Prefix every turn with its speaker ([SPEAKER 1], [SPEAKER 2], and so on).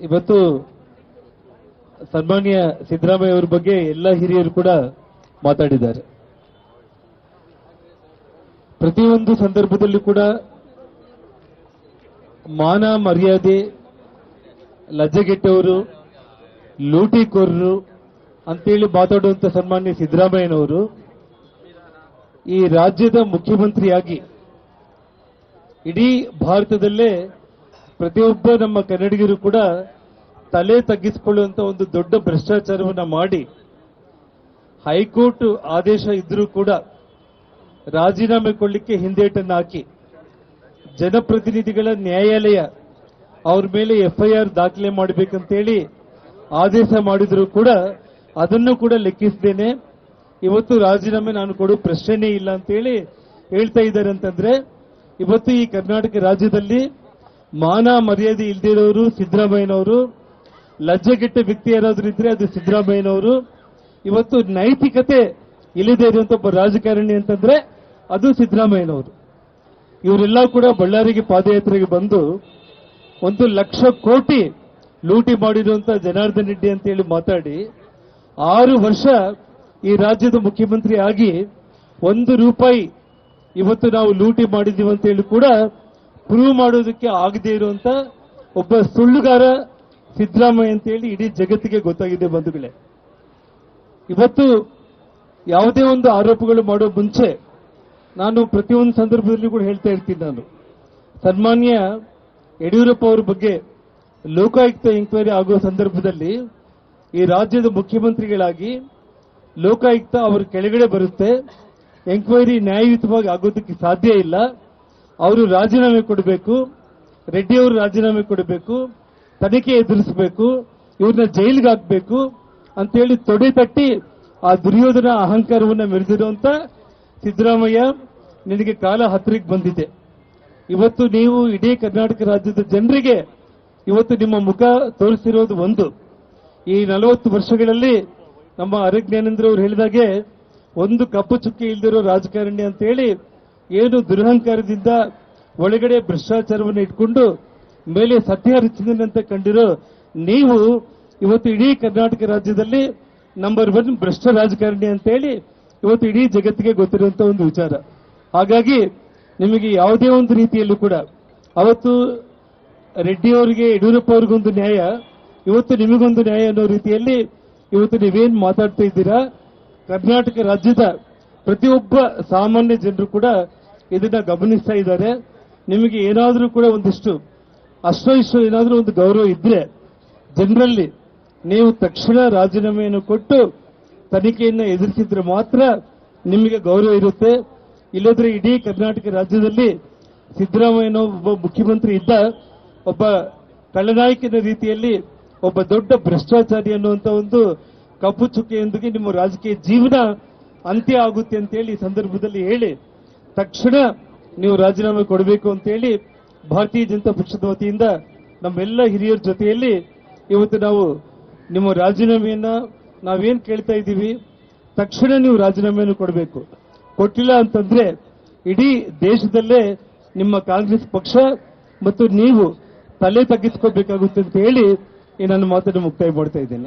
[SPEAKER 1] ಇವತ್ತು ಸನ್ಮಾನ್ಯ ಸಿದ್ದರಾಮಯ್ಯ ಅವರ ಬಗ್ಗೆ ಎಲ್ಲ ಹಿರಿಯರು ಕೂಡ ಮಾತಾಡಿದ್ದಾರೆ. ಪ್ರತಿಯೊಂದು ಸಂದರ್ಭದಲ್ಲೂ ಕೂಡ ಮಾನ ಮರ್ಯಾದೆ, ಲಜ್ಜೆಗೆಟ್ಟವರು, ಲೂಟಿಕೋರರು ಅಂತೇಳಿ ಮಾತಾಡುವಂತ ಸನ್ಮಾನ್ಯ ಸಿದ್ದರಾಮಯ್ಯನವರು ಈ ರಾಜ್ಯದ ಮುಖ್ಯಮಂತ್ರಿಯಾಗಿ ಇಡೀ ಭಾರತದಲ್ಲೇ ಪ್ರತಿಯೊಬ್ಬ ನಮ್ಮ ಕನ್ನಡಿಗರು ಕೂಡ ತಲೆ ತಗ್ಗಿಸಿಕೊಳ್ಳುವಂತ ಒಂದು ದೊಡ್ಡ ಭ್ರಷ್ಟಾಚಾರವನ್ನ ಮಾಡಿ ಹೈಕೋರ್ಟ್ ಆದೇಶ ಇದ್ರೂ ಕೂಡ ರಾಜೀನಾಮೆ ಕೊಡಲಿಕ್ಕೆ ಹಿಂದೇಟನ್ನು ಹಾಕಿ ಜನಪ್ರತಿನಿಧಿಗಳ ನ್ಯಾಯಾಲಯ ಅವ್ರ ಮೇಲೆ ಎಫ್ಐಆರ್ ದಾಖಲೆ ಮಾಡಬೇಕಂತೇಳಿ ಆದೇಶ ಮಾಡಿದ್ರು ಕೂಡ ಅದನ್ನು ಕೂಡ ಲೆಕ್ಕಿಸದೇನೆ ಇವತ್ತು ರಾಜೀನಾಮೆ ನಾನು ಕೊಡೋ ಪ್ರಶ್ನೆನೇ ಇಲ್ಲ ಅಂತೇಳಿ ಹೇಳ್ತಾ ಇದ್ದಾರೆ. ಅಂತಂದ್ರೆ ಇವತ್ತು ಈ ಕರ್ನಾಟಕ ರಾಜ್ಯದಲ್ಲಿ ಮಾನ ಮರ್ಯಾದೆ ಇಲ್ದಿರೋರು ಸಿದ್ದರಾಮಯ್ಯನವರು, ಲಜ್ಜೆಗೆಟ್ಟ ವ್ಯಕ್ತಿ ಯಾರಾದ್ರೂ ಇದ್ರೆ ಅದು ಸಿದ್ದರಾಮಯ್ಯನವರು. ಇವತ್ತು ನೈತಿಕತೆ ಇಲ್ಲದೆ ಇರುವಂತ ಒಬ್ಬ ರಾಜಕಾರಣಿ ಅಂತಂದ್ರೆ ಅದು ಸಿದ್ದರಾಮಯ್ಯನವರು. ಇವರೆಲ್ಲ ಕೂಡ ಬಳ್ಳಾರಿಗೆ ಪಾದಯಾತ್ರೆಗೆ ಬಂದು 1,00,000 ಕೋಟಿ ಲೂಟಿ ಮಾಡಿರುವಂತ ಜನಾರ್ದನ್ ರೆಡ್ಡಿ ಅಂತ ಹೇಳಿ ಮಾತಾಡಿ 6 ವರ್ಷ ಈ ರಾಜ್ಯದ ಮುಖ್ಯಮಂತ್ರಿ ಆಗಿ 1 ರೂಪಾಯಿ ಇವತ್ತು ನಾವು ಲೂಟಿ ಮಾಡಿದೀವಿ ಅಂತ ಹೇಳಿ ಕೂಡ ಪ್ರೂವ್ ಮಾಡೋದಕ್ಕೆ ಆಗದೇ ಇರುವಂತ ಒಬ್ಬ ಸುಳ್ಳುಗಾರ ಸಿದ್ದರಾಮಯ್ಯ ಅಂತ ಹೇಳಿ ಇಡೀ ಜಗತ್ತಿಗೆ ಗೊತ್ತಾಗಿದೆ ಬಂಧುಗಳೇ. ಇವತ್ತು ಯಾವುದೇ ಒಂದು ಆರೋಪಗಳು ಮಾಡೋ ಮುಂಚೆ ನಾನು ಪ್ರತಿಯೊಂದು ಸಂದರ್ಭದಲ್ಲಿ ಕೂಡ ಹೇಳ್ತಾ ಇರ್ತೀನಿ. ನಾನು ಸನ್ಮಾನ್ಯ ಯಡಿಯೂರಪ್ಪ ಅವರ ಬಗ್ಗೆ ಲೋಕಾಯುಕ್ತ ಎಂಕ್ವೈರಿ ಆಗುವ ಸಂದರ್ಭದಲ್ಲಿ ಈ ರಾಜ್ಯದ ಮುಖ್ಯಮಂತ್ರಿಗಳಾಗಿ ಲೋಕಾಯುಕ್ತ ಅವರ ಕೆಳಗಡೆ ಬರುತ್ತೆ, ಎಂಕ್ವೈರಿ ನ್ಯಾಯಯುತವಾಗಿ ಆಗೋದಕ್ಕೆ ಸಾಧ್ಯ ಇಲ್ಲ, ಅವರು ರಾಜೀನಾಮೆ ಕೊಡಬೇಕು, ರೆಡ್ಡಿ ಅವರು ರಾಜೀನಾಮೆ ಕೊಡಬೇಕು, ತನಿಖೆ ಎದುರಿಸಬೇಕು, ಇವ್ರನ್ನ ಜೈಲಿಗೆ ಹಾಕಬೇಕು ಅಂತೇಳಿ ತೊಡೆ ತಟ್ಟಿ ಆ ದುರ್ಯೋಧನ ಅಹಂಕಾರವನ್ನು ಮೆರೆದಿರುವಂತ ಸಿದ್ದರಾಮಯ್ಯ, ನಿನಗೆ ಕಾಲ ಹತ್ತಿರಕ್ಕೆ ಬಂದಿದೆ. ಇವತ್ತು ನೀವು ಇಡೀ ಕರ್ನಾಟಕ ರಾಜ್ಯದ ಜನರಿಗೆ ಇವತ್ತು ನಿಮ್ಮ ಮುಖ ತೋರಿಸಿರೋದು ಒಂದು. ಈ 40 ವರ್ಷಗಳಲ್ಲಿ ನಮ್ಮ ಅರಜ್ಞಾನೇಂದ್ರ ಅವರು ಹೇಳಿದಾಗೆ ಒಂದು ಕಪ್ಪು ಚುಕ್ಕೆ ಇಲ್ದಿರೋ ರಾಜಕಾರಣಿ ಅಂತ ಹೇಳಿ ಏನು ದುರಹಂಕಾರದಿಂದ ಒಳಗಡೆ ಭ್ರಷ್ಟಾಚಾರವನ್ನು ಇಟ್ಕೊಂಡು ಮೇಲೆ ಸತ್ಯ ಹರಿಚಂದ್ರನ್ ಅಂತ ಕಂಡಿರೋ ನೀವು ಇವತ್ತು ಇಡೀ ಕರ್ನಾಟಕ ರಾಜ್ಯದಲ್ಲಿ ನಂಬರ್ 1 ಭ್ರಷ್ಟ ರಾಜಕಾರಣಿ ಅಂತ ಹೇಳಿ ಇವತ್ತು ಇಡೀ ಜಗತ್ತಿಗೆ ಗೊತ್ತಿರುವಂತ ಒಂದು ವಿಚಾರ. ಹಾಗಾಗಿ ನಿಮಗೆ ಯಾವುದೇ ಒಂದು ರೀತಿಯಲ್ಲೂ ಕೂಡ ಅವತ್ತು ರೆಡ್ಡಿ ಅವರಿಗೆ, ಯಡಿಯೂರಪ್ಪ ಅವ್ರಿಗೊಂದು ನ್ಯಾಯ, ಇವತ್ತು ನಿಮಗೊಂದು ನ್ಯಾಯ ಅನ್ನೋ ರೀತಿಯಲ್ಲಿ ಇವತ್ತು ನೀವೇನ್ ಮಾತಾಡ್ತಾ ಇದ್ದೀರಾ, ಕರ್ನಾಟಕ ರಾಜ್ಯದ ಪ್ರತಿಯೊಬ್ಬ ಸಾಮಾನ್ಯ ಜನರು ಕೂಡ ಇದನ್ನ ಗಮನಿಸ್ತಾ ಇದ್ದಾರೆ. ನಿಮಗೆ ಏನಾದರೂ ಕೂಡ ಒಂದಿಷ್ಟು ಅಷ್ಟೋ ಇಷ್ಟೋ ಏನಾದರೂ ಒಂದು ಗೌರವ ಇದ್ರೆ ಜನರಲ್ಲಿ ನೀವು ತಕ್ಷಣ ರಾಜೀನಾಮೆಯನ್ನು ಕೊಟ್ಟು ತನಿಖೆಯನ್ನು ಎದುರಿಸಿದ್ರೆ ಮಾತ್ರ ನಿಮಗೆ ಗೌರವ ಇರುತ್ತೆ. ಇಲ್ಲದ್ರೆ ಇಡೀ ಕರ್ನಾಟಕ ರಾಜ್ಯದಲ್ಲಿ ಸಿದ್ದರಾಮಯ್ಯನ ಒಬ್ಬ ಮುಖ್ಯಮಂತ್ರಿ ಇದ್ದ ಒಬ್ಬ ಕಳ್ಳನಾಯಕನ ರೀತಿಯಲ್ಲಿ ಒಬ್ಬ ದೊಡ್ಡ ಭ್ರಷ್ಟಾಚಾರಿ ಅನ್ನುವಂತ ಒಂದು ಕಪ್ಪು ಚುಕ್ಕೆಯೊಂದಿಗೆ ನಿಮ್ಮ ರಾಜಕೀಯ ಜೀವನ ಅಂತ್ಯ ಆಗುತ್ತೆ ಅಂತೇಳಿ ಈ ಸಂದರ್ಭದಲ್ಲಿ ಹೇಳಿ ತಕ್ಷಣ ನೀವು ರಾಜೀನಾಮೆ ಕೊಡಬೇಕು ಅಂತೇಳಿ ಭಾರತೀಯ ಜನತಾ ಪಕ್ಷದ ವತಿಯಿಂದ ನಮ್ಮೆಲ್ಲ ಹಿರಿಯರ ಜೊತೆಯಲ್ಲಿ ಇವತ್ತು ನಾವು ನಿಮ್ಮ ರಾಜೀನಾಮೆಯನ್ನ ನಾವೇನ್ ಕೇಳ್ತಾ ಇದ್ದೀವಿ, ತಕ್ಷಣ ನೀವು ರಾಜೀನಾಮೆಯನ್ನು ಕೊಡಬೇಕು. ಕೊಟ್ಟಿಲ್ಲ ಅಂತಂದ್ರೆ ಇಡೀ ದೇಶದಲ್ಲೇ ನಿಮ್ಮ ಕಾಂಗ್ರೆಸ್ ಪಕ್ಷ ಮತ್ತು ನೀವು ತಲೆ ತಗ್ಗಿಸ್ಕೋಬೇಕಾಗುತ್ತೆ ಅಂತ ಹೇಳಿ ಈ ನನ್ನ ಮಾತನ್ನು ಮುಕ್ತಾಯ ಮಾಡ್ತಾ ಇದ್ದೇನೆ.